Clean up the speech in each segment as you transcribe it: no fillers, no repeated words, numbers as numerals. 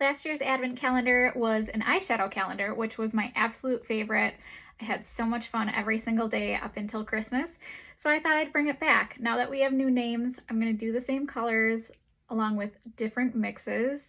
Last year's advent calendar was an eyeshadow calendar, which was my absolute favorite. I had so much fun every single day up until Christmas, so I thought I'd bring it back. Now that we have new names, I'm going to do the same colors along with different mixes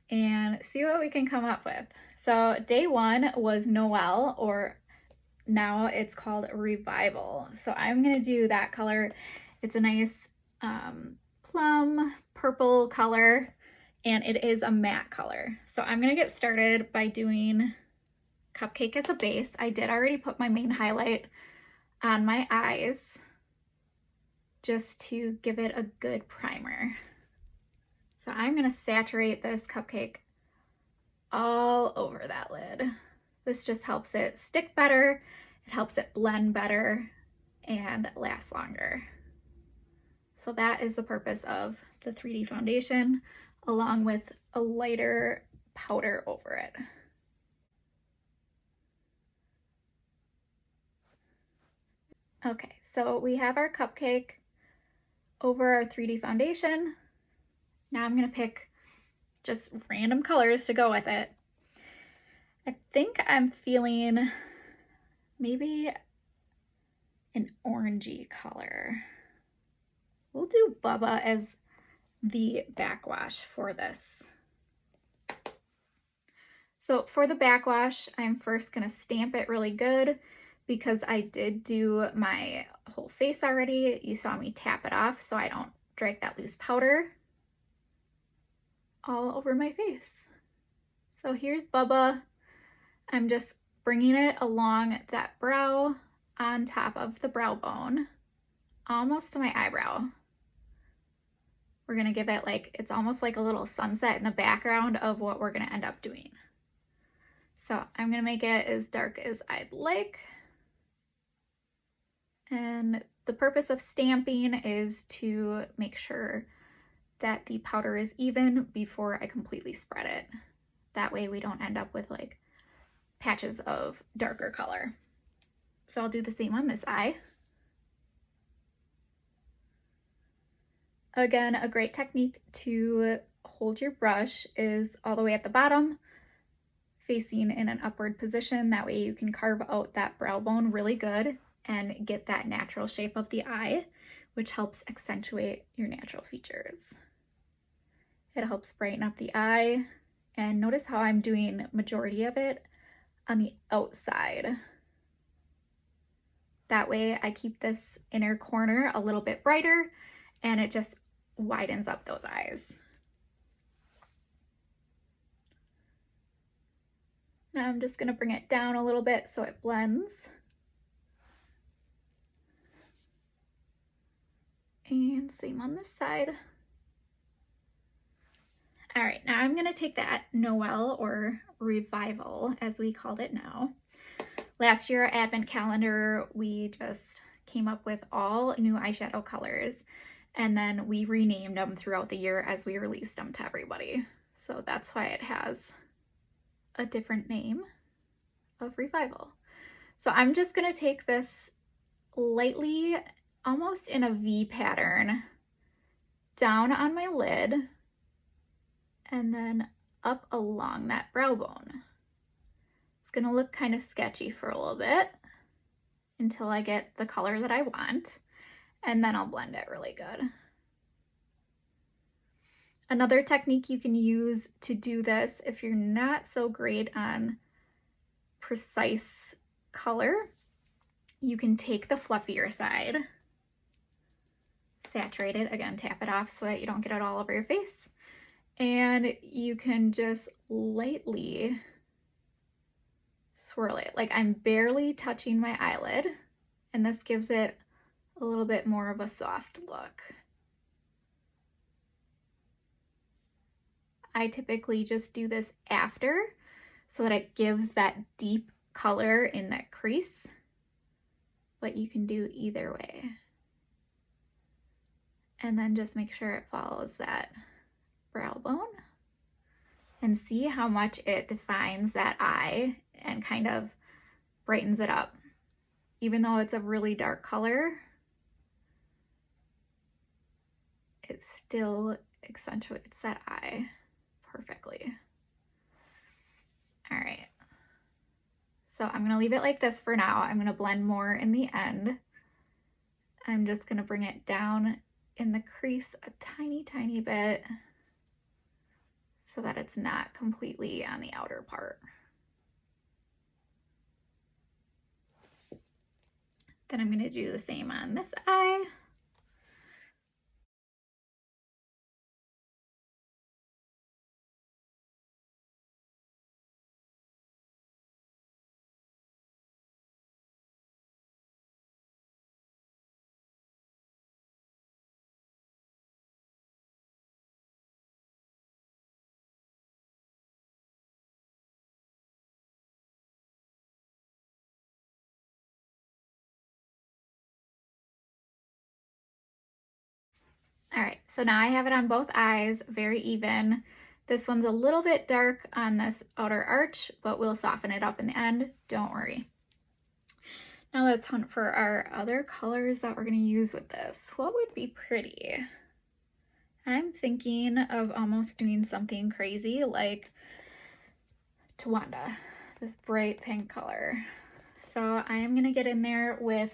and see what we can come up with. So day one was Noel, or now it's called Revival. So I'm going to do that color. It's a nice plum purple color, and it is a matte color. So I'm gonna get started by doing Cupcake as a base. I did already put my main highlight on my eyes just to give it a good primer. So I'm gonna saturate this Cupcake all over that lid. This just helps it stick better, it helps it blend better, and last longer. So that is the purpose of the 3D foundation, along with a lighter powder over it. Okay, so we have our Cupcake over our 3D foundation. Now I'm gonna pick just random colors to go with it. I think I'm feeling maybe an orangey color. We'll do Bubba as the backwash for this. So for the backwash, I'm first gonna stamp it really good because I did do my whole face already. You saw me tap it off so I don't drag that loose powder all over my face. So here's Bubba. I'm just bringing it along that brow on top of the brow bone, almost to my eyebrow. We're gonna give it like, it's almost like a little sunset in the background of what we're gonna end up doing. So I'm gonna make it as dark as I'd like. And the purpose of stamping is to make sure that the powder is even before I completely spread it. That way we don't end up with like patches of darker color. So I'll do the same on this eye. Again, a great technique to hold your brush is all the way at the bottom, facing in an upward position. That way you can carve out that brow bone really good and get that natural shape of the eye, which helps accentuate your natural features. It helps brighten up the eye. And notice how I'm doing majority of it on the outside. That way I keep this inner corner a little bit brighter and it just widens up those eyes. Now I'm just gonna bring it down a little bit so it blends. And same on this side. All right, now I'm gonna take that Noel, or Revival as we called it now. Last year advent calendar, we just came up with all new eyeshadow colors, and then we renamed them throughout the year as we released them to everybody. So that's why it has a different name of Revival. So I'm just gonna take this lightly, almost in a V pattern, down on my lid, and then up along that brow bone. It's gonna look kind of sketchy for a little bit until I get the color that I want, and then I'll blend it really good. Another technique you can use to do this if you're not so great on precise color, you can take the fluffier side, saturate it, again, tap it off so that you don't get it all over your face, and you can just lightly swirl it. Like I'm barely touching my eyelid, and this gives it a little bit more of a soft look. I typically just do this after so that it gives that deep color in that crease, but you can do either way. And then just make sure it follows that brow bone, and see how much it defines that eye and kind of brightens it up. Even though it's a really dark color, it still accentuates that eye perfectly. So I'm gonna leave it like this for now. I'm gonna blend more in the end. I'm just gonna bring it down in the crease a tiny, tiny bit so that it's not completely on the outer part. Then I'm gonna do the same on this eye. All right, so now I have it on both eyes, very even. This one's a little bit dark on this outer arch, but we'll soften it up in the end, don't worry. Now let's hunt for our other colors that we're gonna use with this. What would be pretty? I'm thinking of almost doing something crazy like Tawanda, this bright pink color. So I am gonna get in there with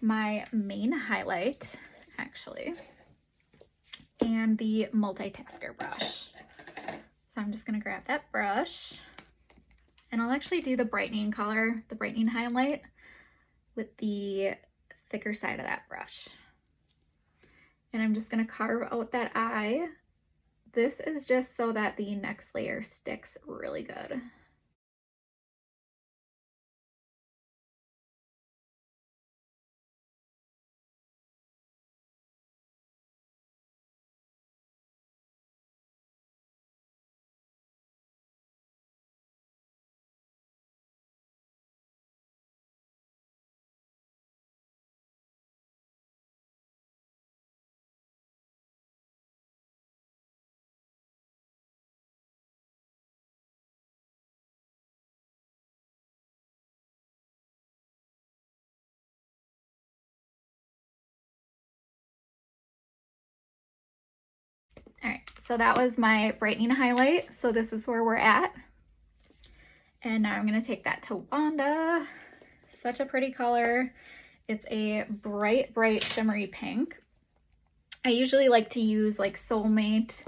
my main highlight, actually, and the multitasker brush. So I'm just gonna grab that brush and I'll actually do the brightening color, the brightening highlight with the thicker side of that brush. And I'm just gonna carve out that eye. This is just so that the next layer sticks really good. All right, so that was my brightening highlight. So this is where we're at. And now I'm gonna take that Tawanda, such a pretty color. It's a bright, bright shimmery pink. I usually like to use like Soulmate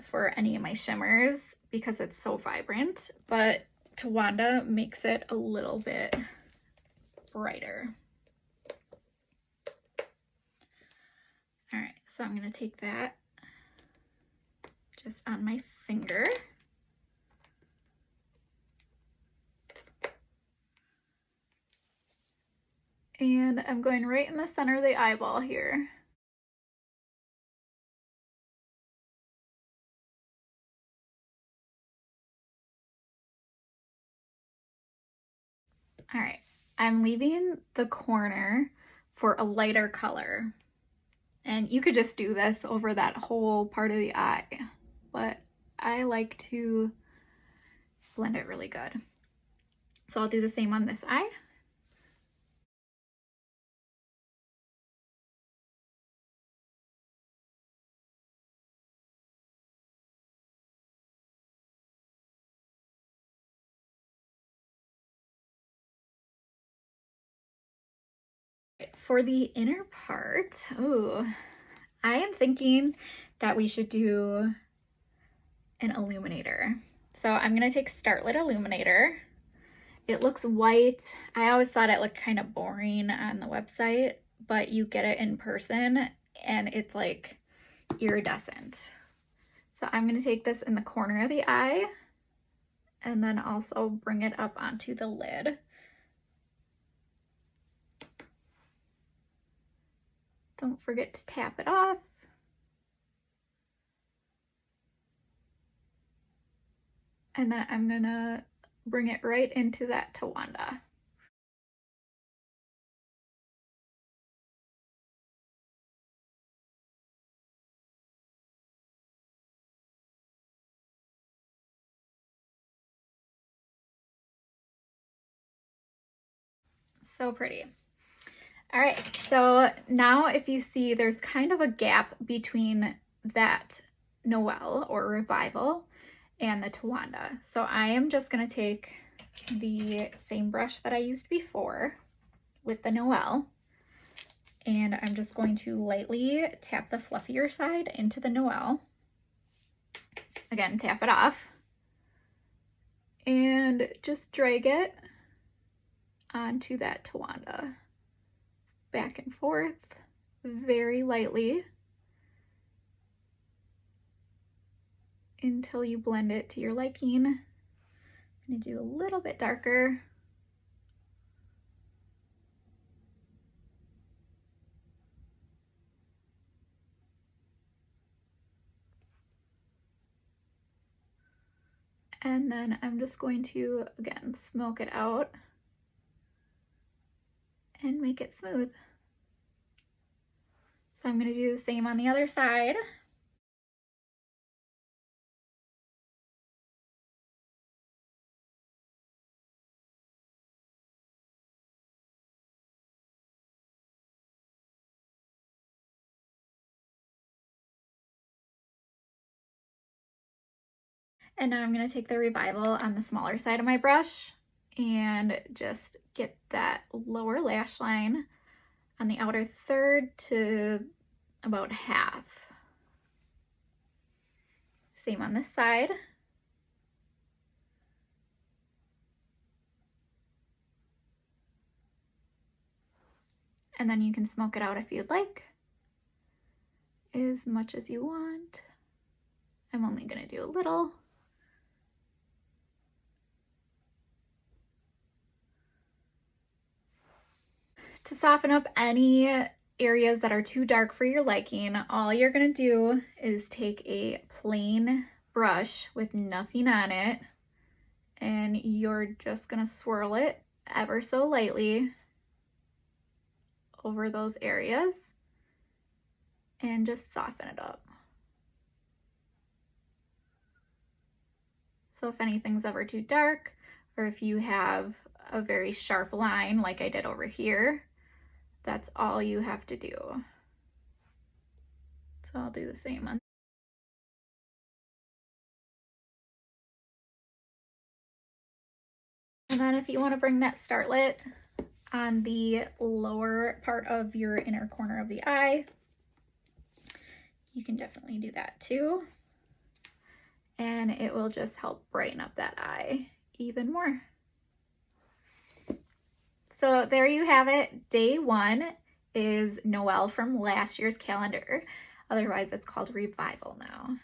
for any of my shimmers because it's so vibrant, but Tawanda makes it a little bit brighter. All right, so I'm gonna take that just on my finger. And I'm going right in the center of the eyeball here. All right, I'm leaving the corner for a lighter color. And you could just do this over that whole part of the eye, but I like to blend it really good. So I'll do the same on this eye. For the inner part, I am thinking that we should do an illuminator. So I'm gonna take Startlet Illuminator. It looks white. I always thought it looked kind of boring on the website, but you get it in person and it's like iridescent. So I'm gonna take this in the corner of the eye and then also bring it up onto the lid. Don't forget to tap it off. And then I'm gonna bring it right into that Tawanda. So pretty. All right, so now if you see, there's kind of a gap between that Noel or Revival and the Tawanda. So I am just gonna take the same brush that I used before with the Noel, and I'm just going to lightly tap the fluffier side into the Noel. Again, tap it off and just drag it onto that Tawanda. Back and forth very lightly until you blend it to your liking. I'm going to do a little bit darker. And then I'm just going to, again, smoke it out and make it smooth. So I'm going to do the same on the other side. And now I'm going to take the Revival on the smaller side of my brush and just get that lower lash line on the outer third to about half. Same on this side. And then you can smoke it out if you'd like, as much as you want. I'm only going to do a little. To soften up any areas that are too dark for your liking, all you're going to do is take a plain brush with nothing on it, and you're just going to swirl it ever so lightly over those areas and just soften it up. So if anything's ever too dark, or if you have a very sharp line like I did over here, that's all you have to do. So I'll do the same one. And then if you want to bring that Startlet on the lower part of your inner corner of the eye, you can definitely do that too. And it will just help brighten up that eye even more. So there you have it. Day one is Noel from last year's calendar. Otherwise, it's called Revival now.